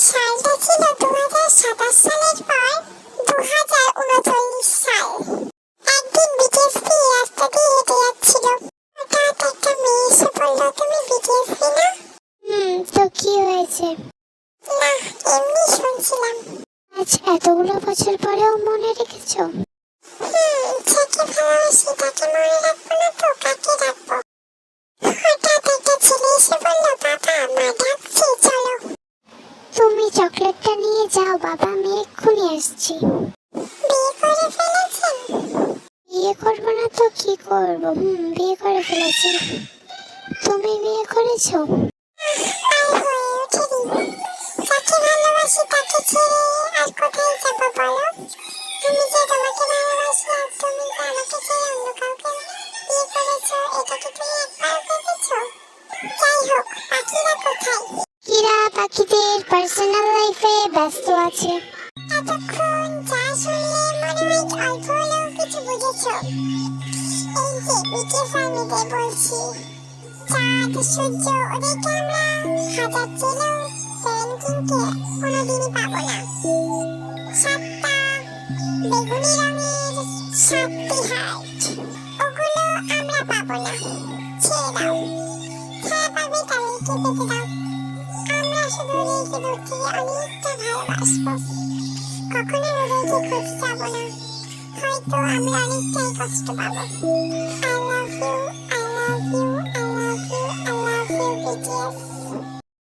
সালটা ছিল 2027 সালের পর 2039 সাল। একদিন বিটিএসপি রাস্তা দিয়ে হেঁটে যাচ্ছিল। হঠাৎ একটা মেয়ে এসে বলল, তুমি বিটিএসপি না? তো কি হয়েছে? না, এমনি শুনছিলাম। আজ এতগুলো বছর পরেও মনে রেখেছো? যাকে ভালোবাসি তাকে মনে রাখবো না তো কাকে রাখবো? হঠাৎ একটা ছেলে এসে বলল, বাবা মা ডাকছে, চলো। তুমি চকলেটটা নিয়ে যাও বাবা, আমি এক্ষুনি আসছি। বিয়ে করে ফেলেছেন? বিয়ে করবো না তো কি করবো? বিয়ে করে ফেলেছি। তুমি বিয়ে করেছো? আর হয়ে ওঠেনি। যাকে ভালোবাসি তাকে ছেড়ে আর কোথায় যাবো বলো? আমি যে তোমাকে ভালোবাসি আর তুমি যে আমাকে ছেড়ে অন্য কাউকে বিয়ে করেছো, এটা কি তুমি একবার ভেবেছো? যাই হোক, পাখিরা কোথায়? কিরা পাখিদের পার্সোনাল লাইফে ব্যস্ত আছে। এতক্ষণ যা শুনলে মনে হয় অল্প হলেও কিছু বুঝেছো। এই যে বিটিএস আর্মিদের বলছি, চাঁদ সূর্য ওদেরকে আমরা হাজার চেলেও 17কে কোনোদিনই পাবো না। সাতটা বেগুনি রঙের 7টি হার্ট, ওগুলো আমরা পাবো না। ছেড়ে দাও, ছায়া পাবে তাদেরকে পেতে দাও। আমরা শুধু ওদেরকে দূর থেকে অনেকটা ভালোবাসবো। কখনো ওদেরকে খুঁজে যাবো না, হয়তো আমরা অনেকটাই কষ্ট পাবো। I love you, I love you, I love you, I love you, BTS.